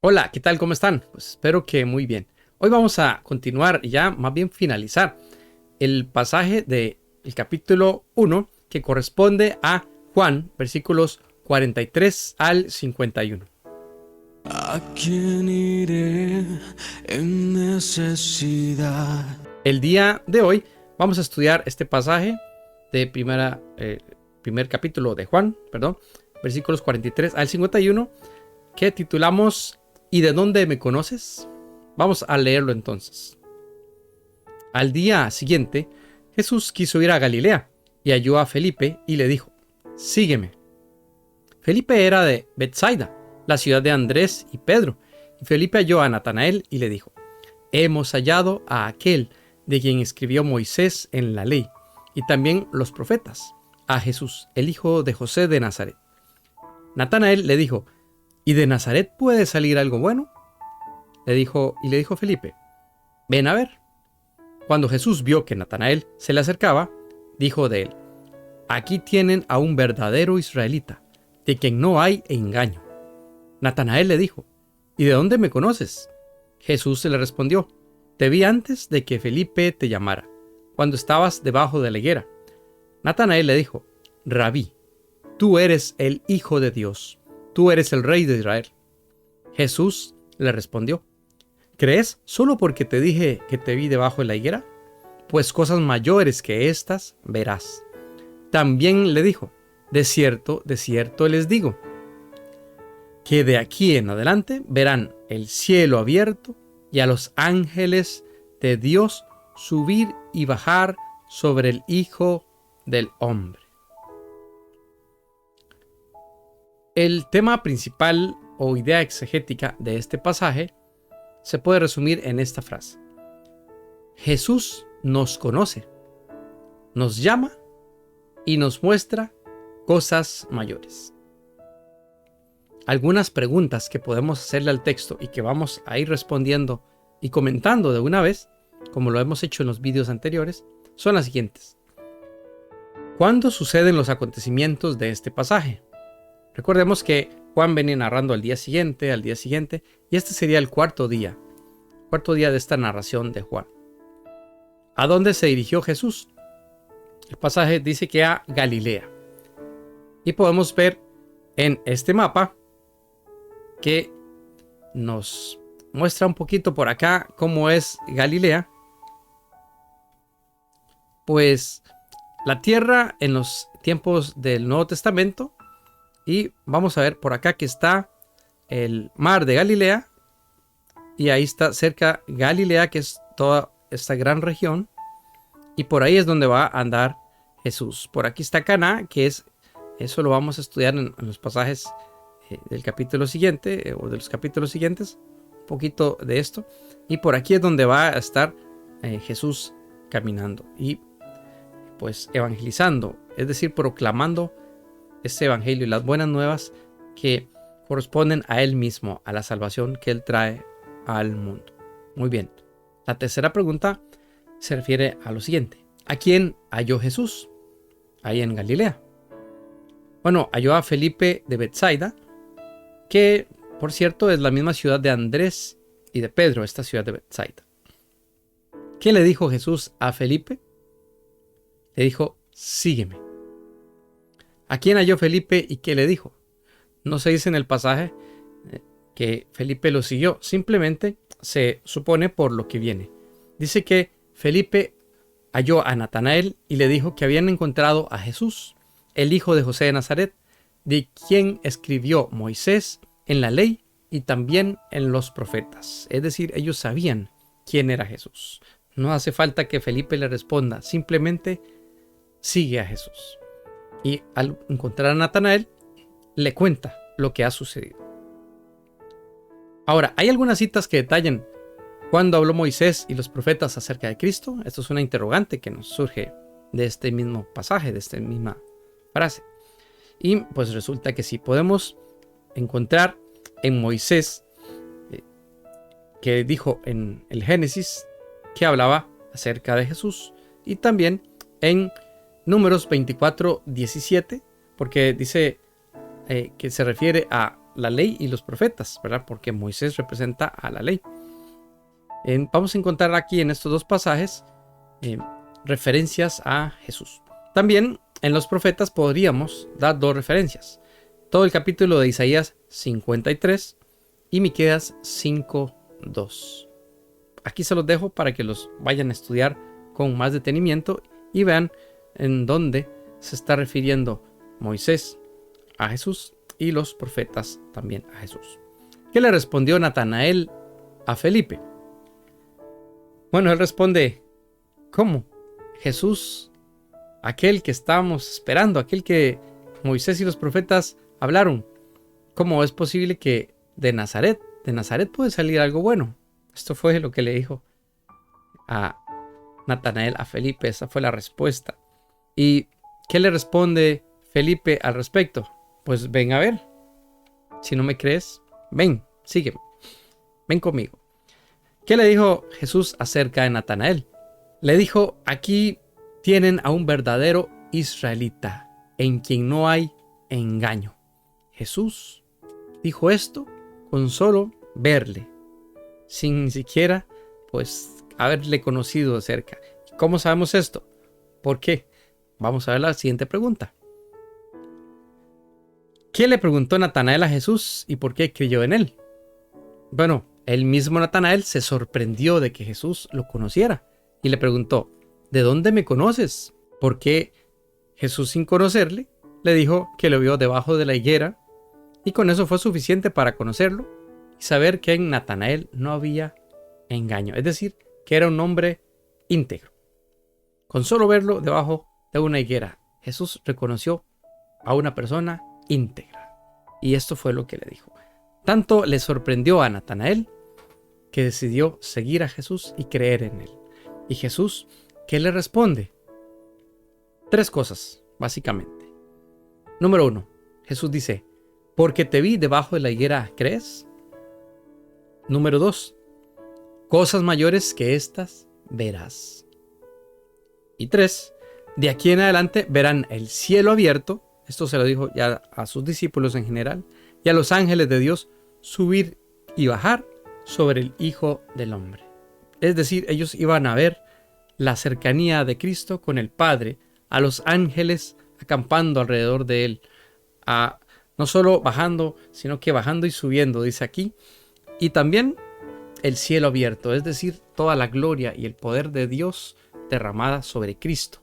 Hola, ¿qué tal? ¿Cómo están? Pues espero que muy bien. Hoy vamos a continuar y ya más bien finalizar el pasaje del capítulo 1 que corresponde a Juan, versículos 43 al 51. ¿A quién iré en necesidad? El día de hoy vamos a estudiar este pasaje de primer capítulo de Juan, versículos 43 al 51, que titulamos ¿Y de dónde me conoces? Vamos a leerlo entonces. Al día siguiente, Jesús quiso ir a Galilea y halló a Felipe y le dijo: sígueme. Felipe era de Betsaida, la ciudad de Andrés y Pedro, y Felipe halló a Natanael y le dijo: hemos hallado a aquel de quien escribió Moisés en la ley, y también los profetas, a Jesús, el hijo de José de Nazaret. Natanael le dijo: ¿y de Nazaret puede salir algo bueno? Le dijo Felipe: ven a ver. Cuando Jesús vio que Natanael se le acercaba, dijo de él: aquí tienen a un verdadero israelita, de quien no hay engaño. Natanael le dijo: ¿y de dónde me conoces? Jesús se le respondió: te vi antes de que Felipe te llamara, cuando estabas debajo de la higuera. Natanael le dijo: Rabí, tú eres el Hijo de Dios, tú eres el Rey de Israel. Jesús le respondió: ¿crees solo porque te dije que te vi debajo de la higuera? Pues cosas mayores que estas verás. También le dijo: de cierto les digo, que de aquí en adelante verán el cielo abierto y a los ángeles de Dios subir y bajar sobre el Hijo del Hombre. El tema principal o idea exegética de este pasaje se puede resumir en esta frase: Jesús nos conoce, nos llama y nos muestra cosas mayores. Algunas preguntas que podemos hacerle al texto y que vamos a ir respondiendo y comentando de una vez, como lo hemos hecho en los vídeos anteriores, son las siguientes. ¿Cuándo suceden los acontecimientos de este pasaje? Recordemos que Juan venía narrando al día siguiente, y este sería el cuarto día de esta narración de Juan. ¿A dónde se dirigió Jesús? El pasaje dice que a Galilea. Y podemos ver en este mapa que nos muestra un poquito por acá cómo es Galilea. Pues la tierra en los tiempos del Nuevo Testamento, y vamos a ver por acá que está el mar de Galilea, y ahí está cerca Galilea, que es toda esta gran región, y por ahí es donde va a andar Jesús. Por aquí está Caná, que es, eso lo vamos a estudiar en los pasajes del capítulo siguiente, o de los capítulos siguientes, un poquito de esto. Y por aquí es donde va a estar Jesús caminando y pues evangelizando, es decir, proclamando este evangelio y las buenas nuevas que corresponden a él mismo, a la salvación que él trae al mundo. Muy bien. La tercera pregunta se refiere a lo siguiente: ¿a quién halló Jesús ahí en Galilea? Bueno, halló a Felipe de Betsaida, que por cierto es la misma ciudad de Andrés y de Pedro, esta ciudad de Betsaida. ¿Qué le dijo Jesús a Felipe? Le dijo: sígueme. ¿A quién halló Felipe y qué le dijo? No se dice en el pasaje que Felipe lo siguió, simplemente se supone por lo que viene. Dice que Felipe halló a Natanael y le dijo que habían encontrado a Jesús, el hijo de José de Nazaret, de quien escribió Moisés en la ley y también en los profetas. Es decir, ellos sabían quién era Jesús. No hace falta que Felipe le responda, simplemente sigue a Jesús. Y al encontrar a Natanael, le cuenta lo que ha sucedido. Ahora, hay algunas citas que detallan cuándo habló Moisés y los profetas acerca de Cristo. Esto es una interrogante que nos surge de este mismo pasaje, de esta misma frase. Y pues resulta que sí, podemos encontrar en Moisés, que dijo en el Génesis, que hablaba acerca de Jesús, y también en Números 24:17, porque dice que se refiere a la ley y los profetas, ¿verdad? Porque Moisés representa a la ley. Vamos a encontrar aquí en estos dos pasajes referencias a Jesús. También en los profetas podríamos dar dos referencias. Todo el capítulo de Isaías 53 y Miqueas 5:2. Aquí se los dejo para que los vayan a estudiar con más detenimiento y vean en dónde se está refiriendo Moisés a Jesús y los profetas también a Jesús. ¿Qué le respondió Natanael a Felipe? Bueno, él responde, ¿cómo? Jesús, aquel que estábamos esperando, aquel que Moisés y los profetas hablaron. ¿Cómo es posible que de Nazaret puede salir algo bueno? Esto fue lo que le dijo a Natanael a Felipe. Esa fue la respuesta. ¿Y qué le responde Felipe al respecto? Pues ven a ver. Si no me crees, ven, sígueme. Ven conmigo. ¿Qué le dijo Jesús acerca de Natanael? Le dijo, aquí tienen a un verdadero israelita, en quien no hay engaño. Jesús dijo esto con solo verle, sin ni siquiera pues haberle conocido de cerca. ¿Cómo sabemos esto? ¿Por qué? Vamos a ver la siguiente pregunta. ¿Qué le preguntó Natanael a Jesús y por qué creyó en él? Bueno, el mismo Natanael se sorprendió de que Jesús lo conociera y le preguntó, ¿de dónde me conoces? Porque Jesús, sin conocerle, le dijo que lo vio debajo de la higuera y con eso fue suficiente para conocerlo y saber que en Natanael no había engaño, es decir, que era un hombre íntegro. Con solo verlo debajo de una higuera, Jesús reconoció a una persona íntegra y esto fue lo que le dijo. Tanto le sorprendió a Natanael que decidió seguir a Jesús y creer en él. ¿Y Jesús qué le responde? 3 cosas, básicamente. Número 1, Jesús dice, porque te vi debajo de la higuera, ¿crees? Número 2, cosas mayores que estas verás. Y 3, de aquí en adelante verán el cielo abierto, esto se lo dijo ya a sus discípulos en general, y a los ángeles de Dios subir y bajar sobre el Hijo del Hombre. Es decir, ellos iban a ver la cercanía de Cristo con el Padre, a los ángeles acampando alrededor de él, no solo bajando, sino que bajando y subiendo, dice aquí, y también el cielo abierto, es decir, toda la gloria y el poder de Dios derramada sobre Cristo,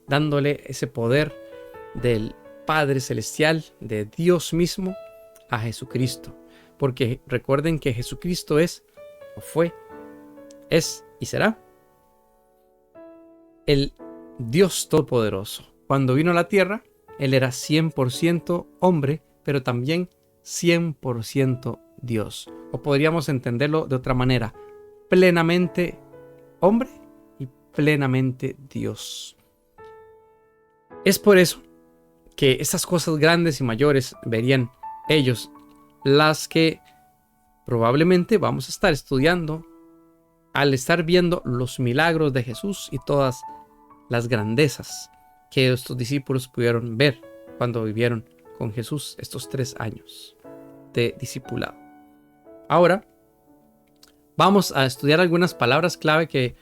dándole ese poder del Padre Celestial, de Dios mismo, a Jesucristo. Porque recuerden que Jesucristo es, o fue, es y será el Dios Todopoderoso. Cuando vino a la tierra, Él era 100% hombre, pero también 100% Dios. O podríamos entenderlo de otra manera, plenamente hombre y plenamente Dios. Es por eso que esas cosas grandes y mayores verían ellos, las que probablemente vamos a estar estudiando al estar viendo los milagros de Jesús y todas las grandezas que estos discípulos pudieron ver cuando vivieron con Jesús estos 3 años de discipulado. Ahora vamos a estudiar algunas palabras clave que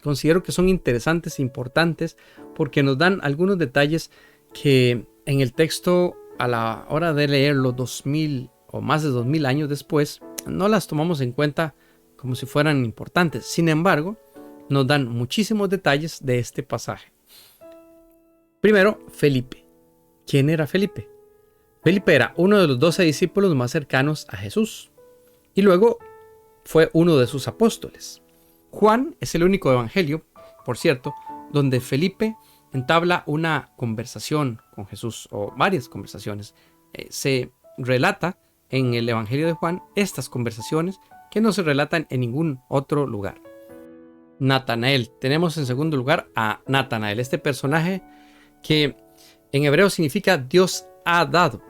considero que son interesantes e importantes porque nos dan algunos detalles que en el texto, a la hora de leerlo 2000 o más de 2000 años después, no las tomamos en cuenta como si fueran importantes. Sin embargo, nos dan muchísimos detalles de este pasaje. Primero, Felipe. ¿Quién era Felipe? Felipe era uno de los 12 discípulos más cercanos a Jesús y luego fue uno de sus apóstoles. Juan es el único evangelio, por cierto, donde Felipe entabla una conversación con Jesús, o varias conversaciones. Se relata en el evangelio de Juan estas conversaciones que no se relatan en ningún otro lugar. Natanael. Tenemos en segundo lugar a Natanael, este personaje que en hebreo significa Dios ha dado.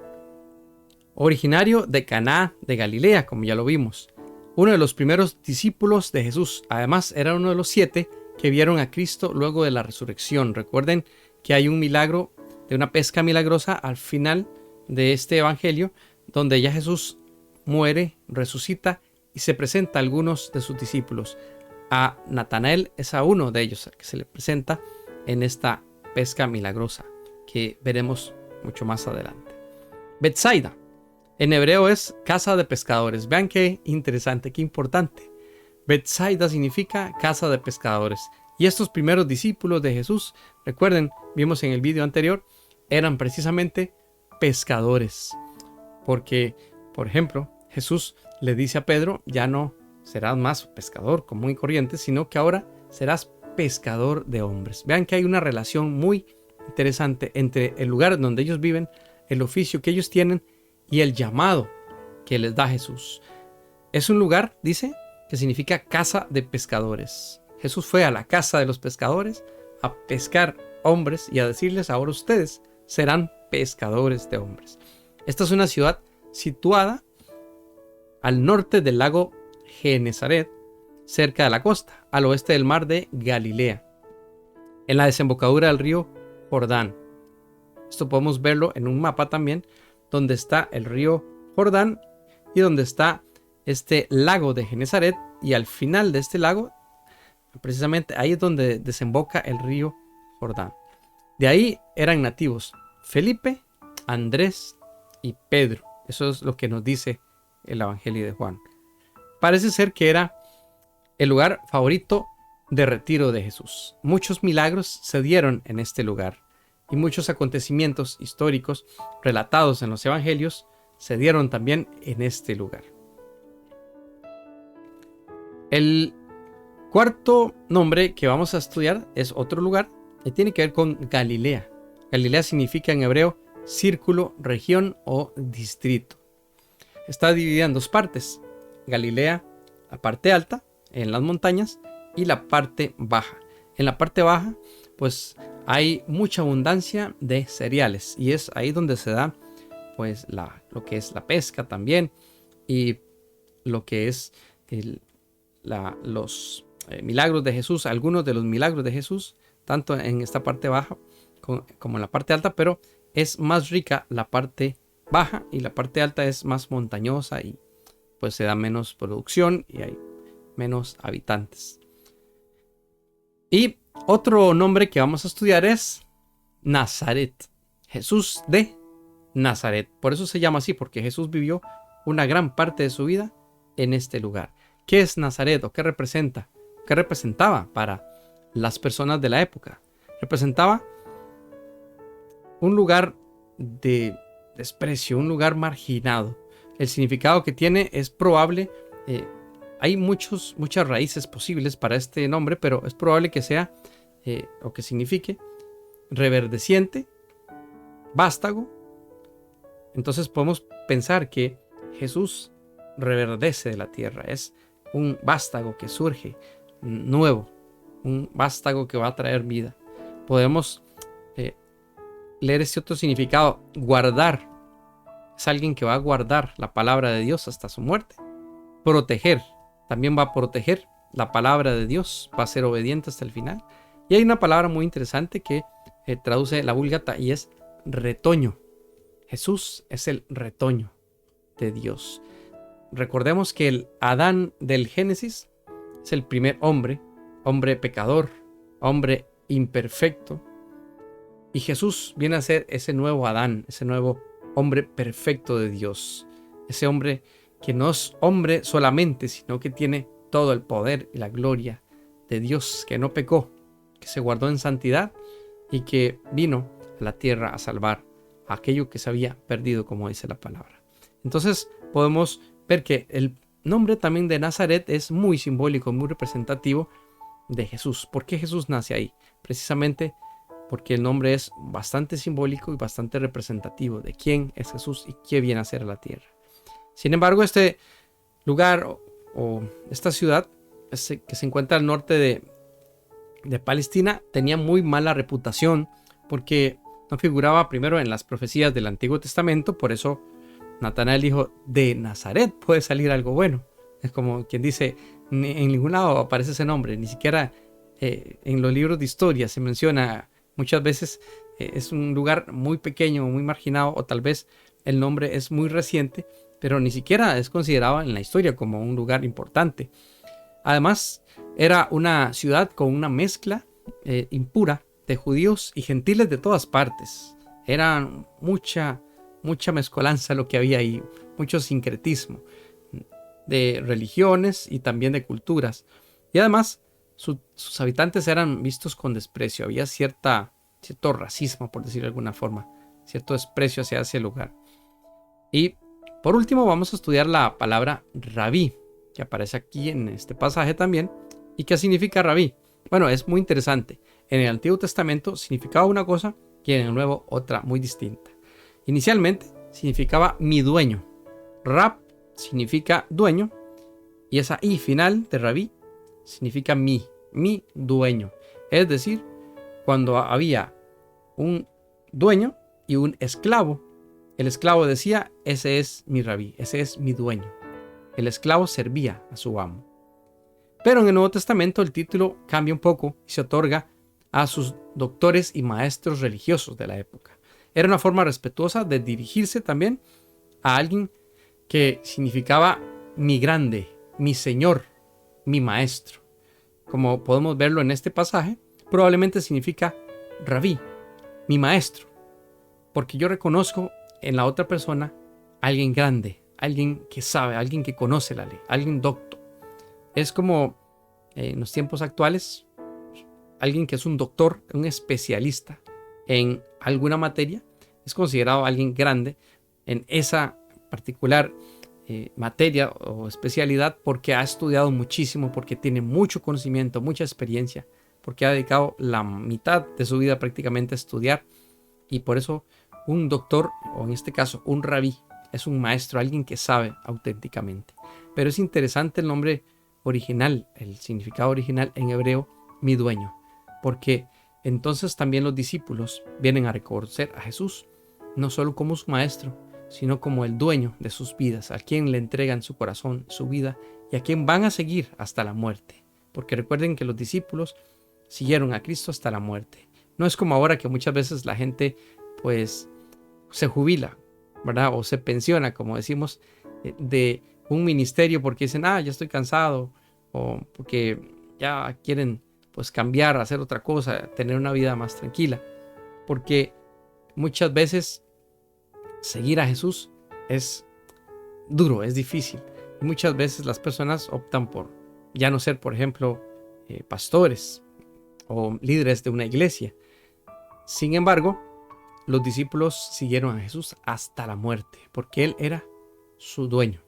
Originario de Caná de Galilea, como ya lo vimos. Uno de los primeros discípulos de Jesús. Además, era uno de los 7 que vieron a Cristo luego de la resurrección. Recuerden que hay un milagro de una pesca milagrosa al final de este evangelio, donde ya Jesús muere, resucita y se presenta a algunos de sus discípulos. A Natanael es a uno de ellos que se le presenta en esta pesca milagrosa que veremos mucho más adelante. Betsaida, en hebreo es casa de pescadores. Vean qué interesante, qué importante. Betsaida significa casa de pescadores. Y estos primeros discípulos de Jesús, recuerden, vimos en el video anterior, eran precisamente pescadores. Porque, por ejemplo, Jesús le dice a Pedro, ya no serás más pescador común y corriente, sino que ahora serás pescador de hombres. Vean que hay una relación muy interesante entre el lugar donde ellos viven, el oficio que ellos tienen y el llamado que les da Jesús. Es un lugar, dice, que significa casa de pescadores. Jesús fue a la casa de los pescadores a pescar hombres y a decirles, ahora ustedes serán pescadores de hombres. Esta es una ciudad situada al norte del lago Genesaret, cerca de la costa, al oeste del mar de Galilea, en la desembocadura del río Jordán. Esto podemos verlo en un mapa también, donde está el río Jordán y donde está este lago de Genesaret, y al final de este lago, precisamente ahí es donde desemboca el río Jordán. De ahí eran nativos Felipe, Andrés y Pedro. Eso es lo que nos dice el Evangelio de Juan. Parece ser que era el lugar favorito de retiro de Jesús. Muchos milagros se dieron en este lugar y muchos acontecimientos históricos relatados en los evangelios se dieron también en este lugar. El cuarto nombre que vamos a estudiar es otro lugar y tiene que ver con Galilea. Galilea significa en hebreo círculo, región o distrito. Está dividida en dos partes. Galilea, la parte alta, en las montañas, y la parte baja. En la parte baja, pues hay mucha abundancia de cereales y es ahí donde se da pues lo que es la pesca también y lo que es los milagros de Jesús, algunos de los milagros de Jesús, tanto en esta parte baja como en la parte alta, pero es más rica la parte baja y la parte alta es más montañosa y pues se da menos producción y hay menos habitantes. Y otro nombre que vamos a estudiar es Nazaret. Jesús de Nazaret. Por eso se llama así, porque Jesús vivió una gran parte de su vida en este lugar. ¿Qué es Nazaret o qué representa? ¿Qué representaba para las personas de la época? Representaba un lugar de desprecio, un lugar marginado. El significado que tiene es probable. Hay muchas raíces posibles para este nombre, pero es probable que sea o que signifique reverdeciente, vástago. Entonces podemos pensar que Jesús reverdece de la tierra. Es un vástago que surge nuevo, un vástago que va a traer vida. Podemos leer este otro significado, guardar. Es alguien que va a guardar la palabra de Dios hasta su muerte. Proteger, también va a proteger la palabra de Dios, va a ser obediente hasta el final. Y hay una palabra muy interesante que traduce la Vulgata y es retoño. Jesús es el retoño de Dios. Recordemos que el Adán del Génesis es el primer hombre pecador, hombre imperfecto. Y Jesús viene a ser ese nuevo Adán, ese nuevo hombre perfecto de Dios. Ese hombre que no es hombre solamente, sino que tiene todo el poder y la gloria de Dios, que no pecó, que se guardó en santidad y que vino a la tierra a salvar a aquello que se había perdido, como dice la palabra. Entonces podemos ver que el nombre también de Nazaret es muy simbólico, muy representativo de Jesús. ¿Por qué Jesús nace ahí? Precisamente porque el nombre es bastante simbólico y bastante representativo de quién es Jesús y qué viene a hacer a la tierra. Sin embargo, este lugar o esta ciudad que se encuentra al norte de Palestina tenía muy mala reputación porque no figuraba primero en las profecías del Antiguo Testamento. Por eso Natanael dijo, de Nazaret puede salir algo bueno. Es como quien dice, en ningún lado aparece ese nombre, ni siquiera en los libros de historia se menciona. Muchas veces es un lugar muy pequeño, muy marginado, o tal vez el nombre es muy reciente, pero ni siquiera es considerado en la historia como un lugar importante. Además, era una ciudad con una mezcla impura de judíos y gentiles de todas partes. Era mucha mezcolanza lo que había ahí, mucho sincretismo de religiones y también de culturas. Y además, sus habitantes eran vistos con desprecio. Había cierto racismo, por decirlo de alguna forma, cierto desprecio hacia ese lugar. Y por último vamos a estudiar la palabra rabí, que aparece aquí en este pasaje también. ¿Y qué significa rabí? Bueno, es muy interesante. En el Antiguo Testamento significaba una cosa y en el Nuevo otra muy distinta. Inicialmente significaba mi dueño. Rab significa dueño y esa i final de rabí significa mi dueño. Es decir, cuando había un dueño y un esclavo, el esclavo decía, ese es mi rabí, ese es mi dueño. El esclavo servía a su amo. Pero en el Nuevo Testamento el título cambia un poco y se otorga a sus doctores y maestros religiosos de la época. Era una forma respetuosa de dirigirse también a alguien que significaba mi grande, mi señor, mi maestro. Como podemos verlo en este pasaje, probablemente significa rabí, mi maestro, porque yo reconozco en la otra persona a alguien grande, alguien que sabe, alguien que conoce la ley, alguien docto. Es como en los tiempos actuales, alguien que es un doctor, un especialista en alguna materia, es considerado alguien grande en esa particular materia o especialidad porque ha estudiado muchísimo, porque tiene mucho conocimiento, mucha experiencia, porque ha dedicado la mitad de su vida prácticamente a estudiar. Y por eso un doctor, o en este caso un rabí, es un maestro, alguien que sabe auténticamente. Pero es interesante el nombre original, el significado original en hebreo, mi dueño, porque entonces también los discípulos vienen a reconocer a Jesús no solo como su maestro, sino como el dueño de sus vidas, a quien le entregan su corazón, su vida, y a quien van a seguir hasta la muerte. Porque recuerden que los discípulos siguieron a Cristo hasta la muerte. No es como ahora que muchas veces la gente pues se jubila, ¿verdad? O se pensiona, como decimos, de un ministerio porque dicen, ya estoy cansado, o porque ya quieren pues cambiar, hacer otra cosa, tener una vida más tranquila. Porque muchas veces seguir a Jesús es duro, es difícil. Y muchas veces las personas optan por ya no ser, por ejemplo, pastores o líderes de una iglesia. Sin embargo, los discípulos siguieron a Jesús hasta la muerte, porque Él era su dueño,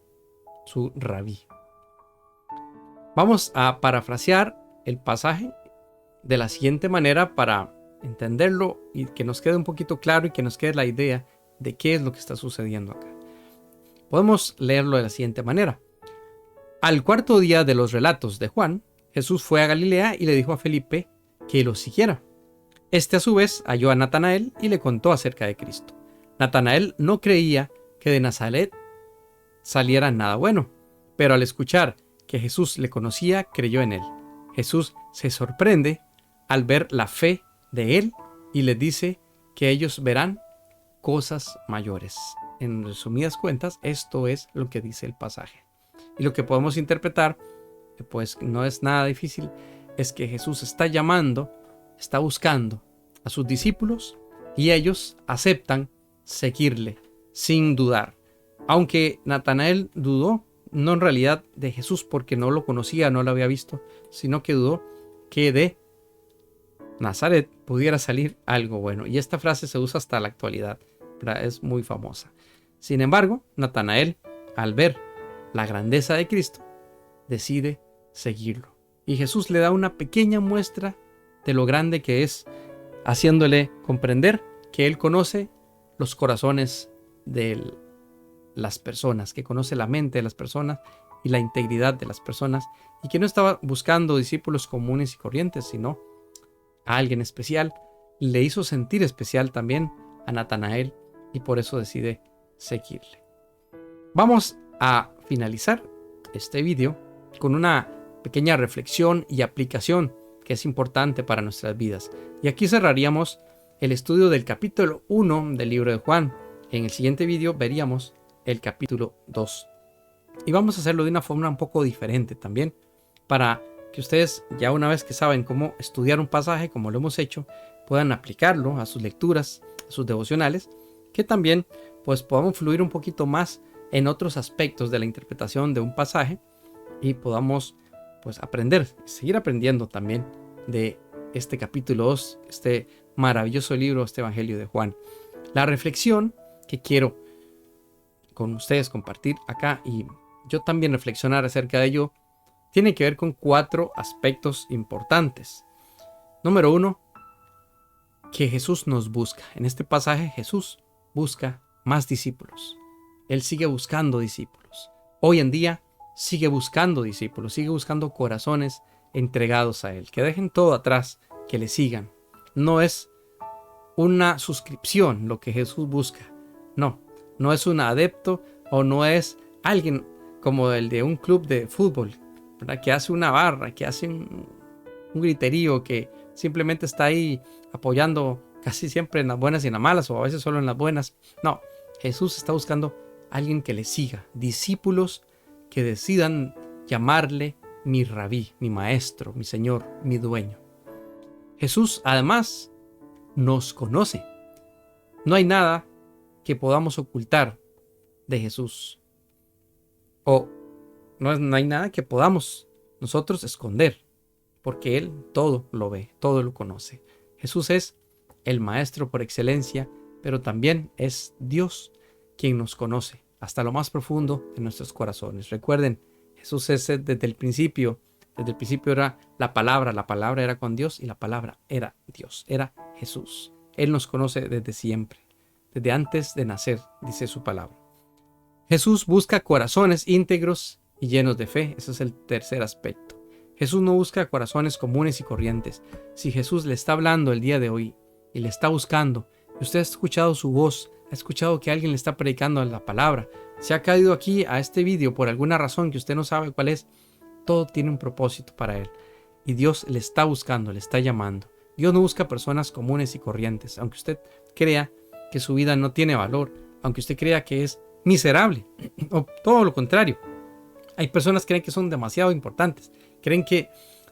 su rabí. Vamos a parafrasear el pasaje de la siguiente manera para entenderlo y que nos quede un poquito claro y que nos quede la idea de qué es lo que está sucediendo acá. Podemos leerlo de la siguiente manera. Al cuarto día de los relatos de Juan, Jesús fue a Galilea y le dijo a Felipe que lo siguiera. Este a su vez halló a Natanael y le contó acerca de Cristo. Natanael no creía que de Nazaret saliera nada bueno, pero al escuchar que Jesús le conocía, creyó en él. Jesús se sorprende al ver la fe de él y les dice que ellos verán cosas mayores. En resumidas cuentas, esto es lo que dice el pasaje. Y lo que podemos interpretar, pues no es nada difícil, es que Jesús está llamando, está buscando a sus discípulos y ellos aceptan seguirle sin dudar. Aunque Natanael dudó, no en realidad de Jesús porque no lo conocía, no lo había visto, sino que dudó que de Nazaret pudiera salir algo bueno. Y esta frase se usa hasta la actualidad, ¿verdad? Es muy famosa. Sin embargo, Natanael, al ver la grandeza de Cristo, decide seguirlo. Y Jesús le da una pequeña muestra de lo grande que es, haciéndole comprender que Él conoce los corazones de las personas, que conoce la mente de las personas y la integridad de las personas, y que no estaba buscando discípulos comunes y corrientes, sino a alguien especial. Le hizo sentir especial también a Natanael y por eso decide seguirle. Vamos a finalizar este video con una pequeña reflexión y aplicación que es importante para nuestras vidas. Y aquí cerraríamos el estudio del capítulo 1 del libro de Juan, En el siguiente video veríamos el capítulo 2. Y vamos a hacerlo de una forma un poco diferente también, para que ustedes, ya una vez que saben cómo estudiar un pasaje, como lo hemos hecho, puedan aplicarlo a sus lecturas, a sus devocionales, que también pues podamos fluir un poquito más en otros aspectos de la interpretación de un pasaje y podamos pues aprender, seguir aprendiendo también de este capítulo 2, este maravilloso libro, este Evangelio de Juan. La reflexión que quiero con ustedes compartir acá y yo también reflexionar acerca de ello tiene que ver con 4 aspectos importantes. Número 1, que Jesús nos busca. En este pasaje Jesús busca más discípulos. Él sigue buscando discípulos. Hoy en día sigue buscando discípulos, sigue buscando corazones entregados a Él, que dejen todo atrás, que le sigan. No es una suscripción lo que Jesús busca. No es un adepto o no es alguien como el de un club de fútbol, ¿verdad? Que hace una barra, que hace un griterío, que simplemente está ahí apoyando casi siempre en las buenas y en las malas, o a veces solo en las buenas. No, Jesús está buscando a alguien que le siga, discípulos que decidan llamarle mi rabí, mi maestro, mi señor, mi dueño. Jesús además nos conoce. No hay nada que podamos ocultar de Jesús. O no hay nada que podamos nosotros esconder, porque Él todo lo ve, todo lo conoce. Jesús es el Maestro por excelencia, pero también es Dios quien nos conoce hasta lo más profundo de nuestros corazones. Recuerden, Jesús es desde el principio era la palabra era con Dios y la palabra era Dios, era Jesús. Él nos conoce desde siempre, desde antes de nacer, dice su palabra. Jesús busca corazones íntegros y llenos de fe. Ese es el tercer aspecto. Jesús no busca corazones comunes y corrientes. Si Jesús le está hablando el día de hoy y le está buscando, y usted ha escuchado su voz, ha escuchado que alguien le está predicando la palabra, se ha caído aquí a este vídeo por alguna razón que usted no sabe cuál es, todo tiene un propósito para él. Y Dios le está buscando, le está llamando. Dios no busca personas comunes y corrientes, aunque usted crea que su vida no tiene valor, aunque usted crea que es miserable, o todo lo contrario. Hay personas que creen que son demasiado importantes, creen que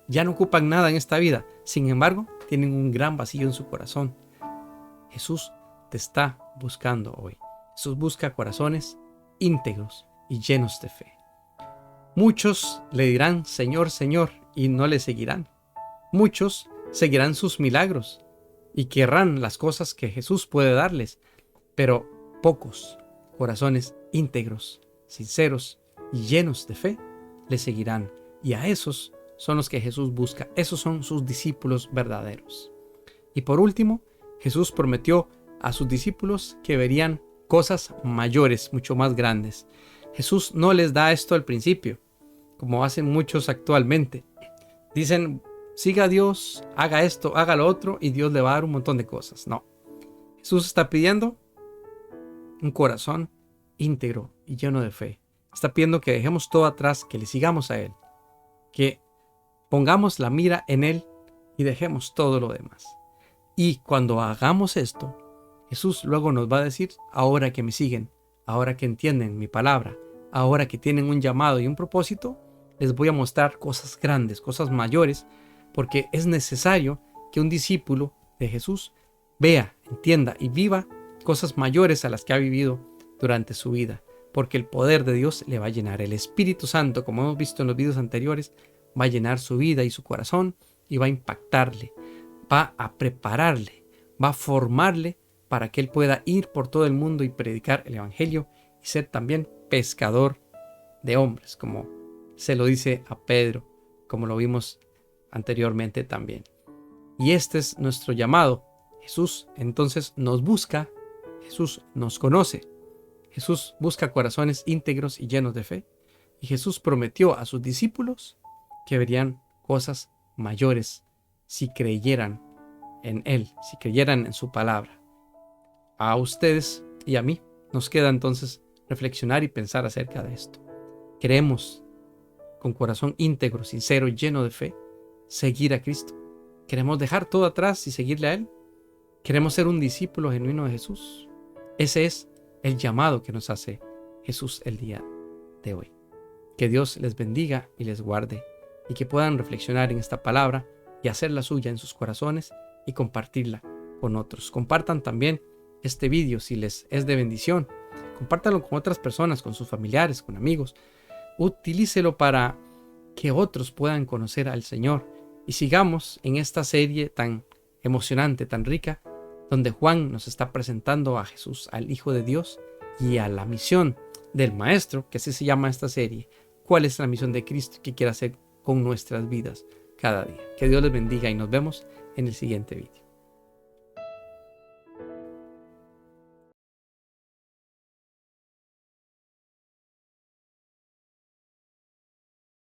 ya no ocupan nada en esta vida, sin embargo, tienen un gran vacío en su corazón. Jesús te está buscando hoy. Jesús busca corazones íntegros y llenos de fe. Muchos le dirán, Señor, Señor, y no le seguirán. Muchos seguirán sus milagros y querrán las cosas que Jesús puede darles, pero pocos corazones íntegros, sinceros y llenos de fe le seguirán. Y a esos son los que Jesús busca. Esos son sus discípulos verdaderos. Y por último, Jesús prometió a sus discípulos que verían cosas mayores, mucho más grandes. Jesús no les da esto al principio, como hacen muchos actualmente. Dicen, siga a Dios, haga esto, haga lo otro, y Dios le va a dar un montón de cosas. No. Jesús está pidiendo un corazón íntegro y lleno de fe. Está pidiendo que dejemos todo atrás, que le sigamos a Él, que pongamos la mira en Él y dejemos todo lo demás. Y cuando hagamos esto, Jesús luego nos va a decir, ahora que me siguen, ahora que entienden mi palabra, ahora que tienen un llamado y un propósito, les voy a mostrar cosas grandes, cosas mayores, porque es necesario que un discípulo de Jesús vea, entienda y viva cosas mayores a las que ha vivido durante su vida, porque el poder de Dios le va a llenar. El Espíritu Santo, como hemos visto en los videos anteriores, va a llenar su vida y su corazón y va a impactarle, va a prepararle, va a formarle para que él pueda ir por todo el mundo y predicar el Evangelio y ser también pescador de hombres, como se lo dice a Pedro, como lo vimos anteriormente también. Y este es nuestro llamado. Jesús entonces nos busca, Jesús nos conoce, Jesús busca corazones íntegros y llenos de fe, y Jesús prometió a sus discípulos que verían cosas mayores si creyeran en Él, si creyeran en su palabra. A ustedes y a mí nos queda entonces reflexionar y pensar acerca de esto. ¿Queremos, con corazón íntegro, sincero y lleno de fe, seguir a Cristo? ¿Queremos dejar todo atrás y seguirle a Él? ¿Queremos ser un discípulo genuino de Jesús? Ese es el llamado que nos hace Jesús el día de hoy. Que Dios les bendiga y les guarde, y que puedan reflexionar en esta palabra y hacerla suya en sus corazones y compartirla con otros. Compartan también este vídeo si les es de bendición. Compártanlo con otras personas, con sus familiares, con amigos. Utilícelo para que otros puedan conocer al Señor. Y sigamos en esta serie tan emocionante, tan rica, donde Juan nos está presentando a Jesús, al Hijo de Dios, y a la misión del Maestro, que así se llama esta serie. ¿Cuál es la misión de Cristo que quiere hacer con nuestras vidas cada día? Que Dios les bendiga y nos vemos en el siguiente vídeo.